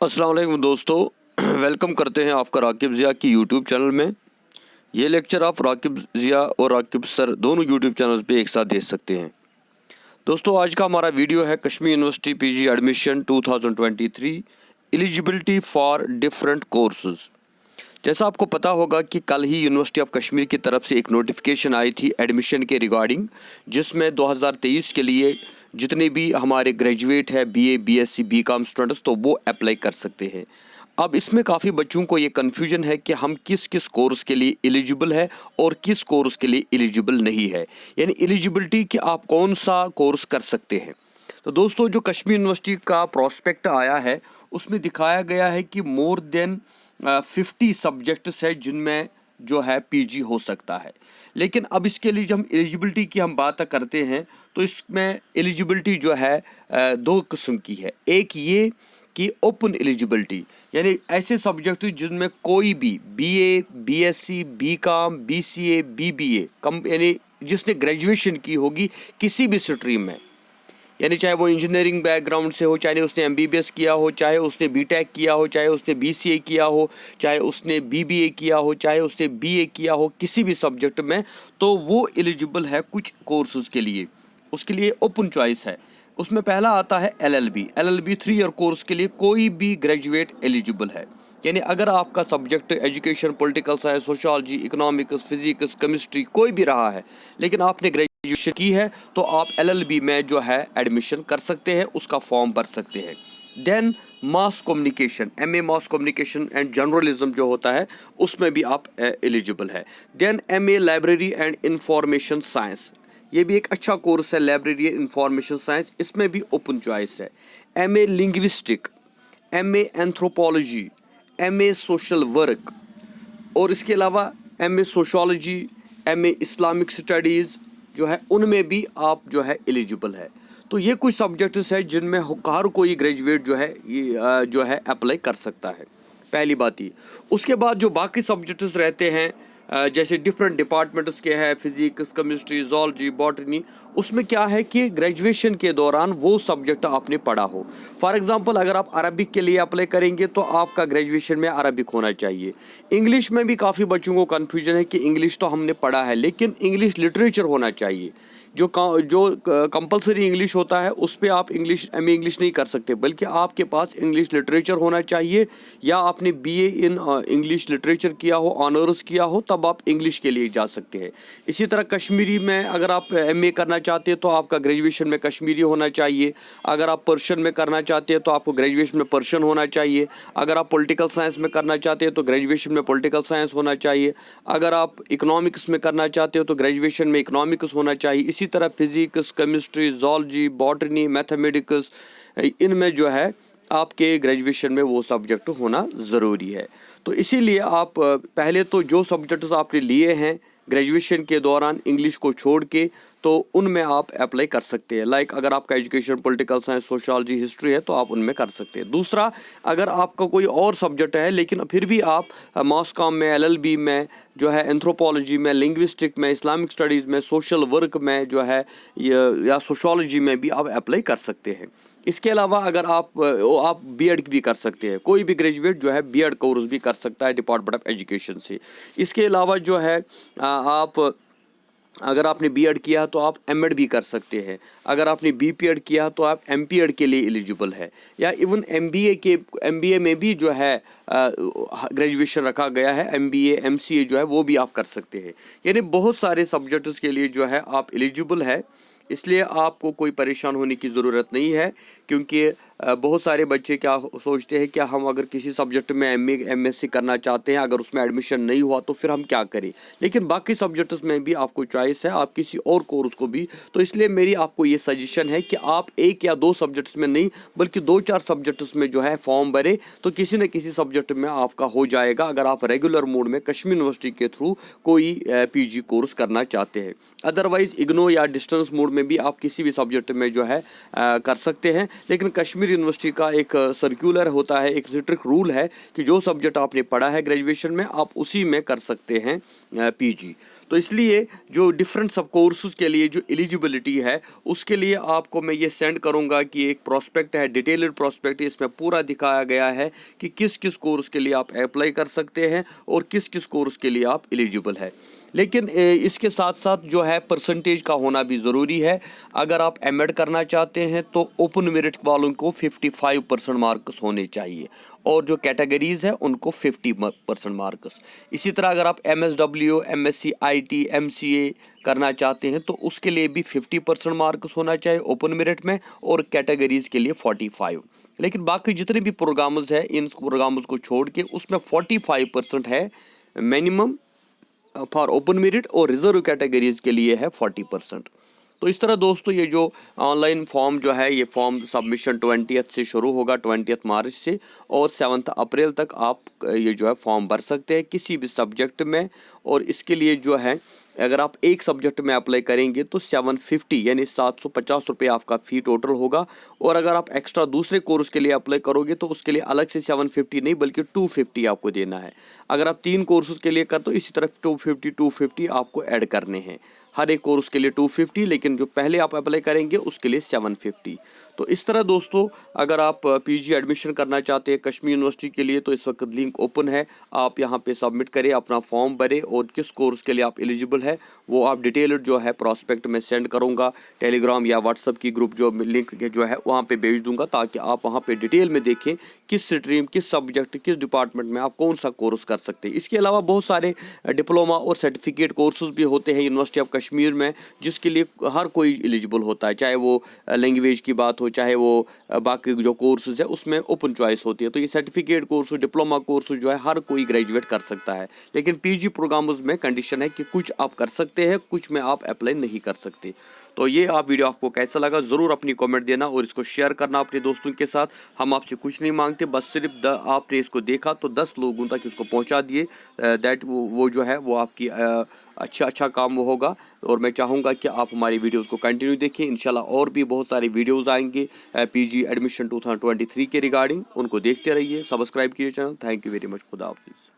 अस्सलाम वालेकुम दोस्तों, वेलकम करते हैं आपका राकिब ज़िया की यूट्यूब चैनल में। ये लेक्चर आप राकिब ज़िया और राकिब सर दोनों यूट्यूब चैनल्स पे एक साथ देख सकते हैं। दोस्तों, आज का हमारा वीडियो है Kashmir university PG admission 2023 eligibility for different courses. जैसा आपको पता होगा कि कल ही यूनिवर्सिटी ऑफ कश्मीर की तरफ से एक नोटिफिकेशन आई थी एडमिशन के रिगार्डिंग, जिसमें 2023 के लिए जितने भी हमारे ग्रेजुएट है बीए, बीएससी, बीकॉम स्टूडेंट्स, तो वो अप्लाई कर सकते हैं। अब इसमें काफ़ी बच्चों को ये कन्फ्यूजन है कि हम किस किस कोर्स के लिए एलिजिबल है और किस कोर्स के लिए एलिजिबल नहीं है, यानी एलिजिबिलिटी कि आप कौन सा कोर्स कर सकते हैं। तो दोस्तों, जो कश्मीर यूनिवर्सिटी का प्रॉस्पेक्ट आया है उसमें दिखाया गया है कि मोर देन 50 सब्जेक्ट्स है जिनमें जो है पीजी हो सकता है। लेकिन अब इसके लिए जब हम एलिजिबिलिटी की हम बात करते हैं तो इसमें एलिजिबिलिटी जो है दो किस्म की है। एक ये कि ओपन एलिजिबिलिटी, यानी ऐसे सब्जेक्ट जिनमें कोई भी BA, BSc, BCom, BCA, BBA यानी जिसने ग्रेजुएशन की होगी किसी भी स्ट्रीम में, यानी चाहे वो इंजीनियरिंग बैकग्राउंड से हो, चाहे उसने एमबीबीएस किया हो, चाहे उसने बीटेक किया हो, चाहे उसने बीसीए किया हो, चाहे उसने बीबीए किया हो, चाहे उसने बीए किया हो, किसी भी सब्जेक्ट में, तो वो एलिजिबल है कुछ कोर्सेज के लिए। उसके लिए ओपन चॉइस है। उसमें पहला आता है एलएलबी। एलएलबी 3 ईयर कोर्स के लिए कोई भी ग्रेजुएट एलिजिबल है। यानी अगर आपका subject education, political science, sociology, economics, physics, chemistry कोई भी रहा है, लेकिन आपने ग्रेजुएशन की है, तो आप एलएलबी में जो है एडमिशन कर सकते हैं, उसका फॉर्म भर सकते हैं। Then mass communication, MA mass communication and journalism जो होता है उसमें भी आप एलिजिबल है। Then MA library and information science, ये भी एक अच्छा कोर्स है, लाइब्रेरी एंड इंफॉर्मेशन साइंस, इसमें भी ओपन चॉइस है। MA linguistic, MA anthropology, MA social work, और इसके अलावा MA sociology, MA Islamic studies जो है उनमें भी आप जो है एलिजिबल है। तो ये कुछ सब्जेक्ट्स हैं जिनमें हर कोई ग्रेजुएट जो है ये जो है अप्लाई कर सकता है। पहली बात ही। उसके बाद जो बाकी सब्जेक्ट्स रहते हैं जैसे डिफरेंट डिपार्टमेंट्स के हैं, फिजिक्स, केमिस्ट्री, ज़ूलॉजी, बॉटनी, उसमें क्या है कि ग्रेजुएशन के दौरान वो सब्जेक्ट आपने पढ़ा हो। फॉर एग्जांपल, अगर आप अरबिक के लिए अप्लाई करेंगे तो आपका ग्रेजुएशन में अरबिक होना चाहिए। इंग्लिश में भी काफ़ी बच्चों को कन्फ्यूजन है कि इंग्लिश तो हमने पढ़ा है, लेकिन इंग्लिश लिटरेचर होना चाहिए। जो कंपलसरी इंग्लिश होता है उस पर आप एमए इंग्लिश नहीं कर सकते, बल्कि आपके पास इंग्लिश लिटरेचर होना चाहिए, या आपने बीए इन इंग्लिश लिटरेचर किया हो, ऑनर्स किया हो, तब आप इंग्लिश के लिए जा सकते हैं। इसी तरह कश्मीरी में अगर आप एमए करना चाहते हैं तो आपका ग्रेजुएशन में कश्मीरी होना चाहिए। अगर आप पर्शियन में करना चाहते हैं तो आपको ग्रेजुएशन में पर्शियन होना चाहिए। अगर आप पॉलिटिकल साइंस में करना चाहते हैं तो ग्रेजुएशन में पॉलिटिकल साइंस होना चाहिए। अगर आप इकोनॉमिक्स में करना चाहते हो तो ग्रेजुएशन में इकोनॉमिक्स होना चाहिए। इसी तरह physics, chemistry, zoology, botany, mathematics, इनमें जो है आपके ग्रेजुएशन में वो सब्जेक्ट होना ज़रूरी है। तो इसीलिए आप पहले तो जो सब्जेक्ट्स आपने लिए हैं ग्रेजुएशन के दौरान इंग्लिश को छोड़ के, तो उनमें आप अप्लाई कर सकते हैं। लाइक अगर आपका education, political science, sociology, history है तो आप उनमें कर सकते हैं। दूसरा, अगर आपका कोई और सब्जेक्ट है लेकिन फिर भी आप मास कॉम में, एलएलबी में जो है, एंथ्रोपोलॉजी में, लिंग्विस्टिक में, इस्लामिक स्टडीज़ में, सोशल वर्क में जो है या सोशियोलॉजी में भी आप अप्लाई कर सकते हैं। इसके अलावा अगर आप बीएड भी कर सकते हैं। कोई भी ग्रेजुएट जो है बीएड कोर्स भी कर सकता है डिपार्टमेंट ऑफ एजुकेशन से। इसके अलावा जो है आप अगर आपने बीएड किया तो आप एमएड भी कर सकते हैं। अगर आपने बीपीएड किया तो आप एमपीएड के लिए एलिजिबल है, या इवन एमबीए में भी जो है ग्रेजुएशन रखा गया है। एमबीए, एमसीए जो है वो भी आप कर सकते हैं। यानी बहुत सारे सब्जेक्ट्स के लिए जो है आप एलिजिबल है, इसलिए आपको कोई परेशान होने की ज़रूरत नहीं है। क्योंकि बहुत सारे बच्चे क्या सोचते हैं कि हम अगर किसी सब्जेक्ट में एमएससी करना चाहते हैं, अगर उसमें एडमिशन नहीं हुआ तो फिर हम क्या करें। लेकिन बाकी सब्जेक्ट्स में भी आपको चॉइस है, आप किसी और कोर्स को भी। तो इसलिए मेरी आपको ये सजेशन है कि आप एक या दो सब्जेक्ट्स में नहीं बल्कि 2-4 सब्जेक्ट्स में जो है फॉर्म भरें, तो किसी न किसी सब्जेक्ट में आपका हो जाएगा, अगर आप रेगुलर मोड में कश्मीर यूनिवर्सिटी के थ्रू कोई पीजी कोर्स करना चाहते हैं। अदरवाइज़ इग्नो या डिस्टेंस मोड में भी आप किसी भी सब्जेक्ट में जो है कर सकते हैं। लेकिन कश्मीर यूनिवर्सिटी का एक सर्कुलर होता है, एक स्ट्रिक्ट रूल है कि जो सब्जेक्ट आपने पढ़ा है ग्रेजुएशन में आप उसी में कर सकते हैं पीजी। तो इसलिए जो डिफरेंट सब कोर्सेज के लिए जो एलिजिबिलिटी है उसके लिए आपको मैं ये सेंड करूँगा कि एक प्रोस्पेक्ट है, डिटेल्ड प्रोस्पेक्ट, इसमें पूरा दिखाया गया है कि किस किस कोर्स के लिए आप अप्लाई कर सकते हैं और किस किस कोर्स के लिए आप एलिजिबल है। लेकिन इसके साथ साथ जो है परसेंटेज का होना भी ज़रूरी है। अगर आप एमएड करना चाहते हैं तो ओपन मेरिट वालों को 55% मार्क्स होने चाहिए और जो कैटेगरीज़ है उनको 50% मार्क्स। इसी तरह अगर आप एमएसडब्ल्यू, एमएससी आईटी, एमसीए करना चाहते हैं तो उसके लिए भी 50% मार्क्स होना चाहिए ओपन मेरिट में और कैटेगरीज़ के लिए 45। लेकिन बाकी जितने भी प्रोग्राम्स हैं इन प्रोग्राम्स को छोड़ के उसमें 45% है मिनिमम फॉर ओपन मेरिट और रिजर्व कैटेगरीज के लिए है 40%। तो इस तरह दोस्तों ये जो ऑनलाइन फॉर्म जो है ये फॉर्म सबमिशन 20 से शुरू होगा, 20 मार्च से, और 7 अप्रैल तक आप ये जो है फॉर्म भर सकते हैं किसी भी सब्जेक्ट में। और इसके लिए जो है अगर आप एक सब्जेक्ट में अप्लाई करेंगे तो 750 यानी 750 रुपये आपका फ़ी टोटल होगा। और अगर आप एक्स्ट्रा दूसरे कोर्स के लिए अप्लाई करोगे तो उसके लिए अलग से 750 नहीं बल्कि 250 आपको देना है। अगर आप 3 कोर्सेज के लिए कर तो इसी तरह 250 आपको ऐड करने हैं। हर एक कोर्स के लिए 250, लेकिन जो पहले आप अप्लाई करेंगे उसके लिए 750। तो इस तरह दोस्तों अगर आप पीजी एडमिशन करना चाहते हैं कश्मीर यूनिवर्सिटी के लिए तो इस वक्त लिंक ओपन है, आप यहां पे सबमिट करें, अपना फॉर्म भरें और किस कोर्स के लिए आप एलिजिबल है वो आप डिटेल्ड जो है प्रॉस्पेक्ट में सेंड करूंगा। टेलीग्राम या व्हाट्सएप की ग्रुप जो लिंक जो है वहाँ पे भेज दूंगा ताकि आप वहाँ पे डिटेल में देखें किस स्ट्रीम, किस सब्जेक्ट, किस डिपार्टमेंट में आप कौन सा कोर्स कर सकते हैं। इसके अलावा बहुत सारे डिप्लोमा और सर्टिफिकेट कोर्सेज भी होते हैं यूनिवर्सिटी ऑफ कश्मीर में जिसके लिए हर कोई एलिजिबल होता है, चाहे वो लैंग्वेज की बात हो चाहे वो बाकी जो कोर्सेज है उसमें ओपन चॉइस होती है। तो ये सर्टिफिकेट कोर्स, डिप्लोमा कोर्स जो है हर कोई ग्रेजुएट कर सकता है। लेकिन पीजी प्रोग्राम्स में कंडीशन है कि कुछ आप कर सकते हैं, कुछ में आप अप्लाई नहीं कर सकते। तो ये आप वीडियो आपको कैसा लगा ज़रूर अपनी कमेंट देना और इसको शेयर करना अपने दोस्तों के साथ। हम आपसे कुछ नहीं मांगते, बस सिर्फ आपने इसको देखा तो 10 लोगों तक इसको पहुंचा दिए, दैट वो जो है वो आपकी अच्छा काम वो होगा। और मैं चाहूँगा कि आप हमारी वीडियोस को कंटिन्यू देखें। इंशाल्लाह और भी बहुत सारे वीडियोस आएंगे पीजी एडमिशन 2023 के रिगार्डिंग, उनको देखते रहिए, सब्सक्राइब कीजिए channel. Thank you very much, खुदा हाफिज़।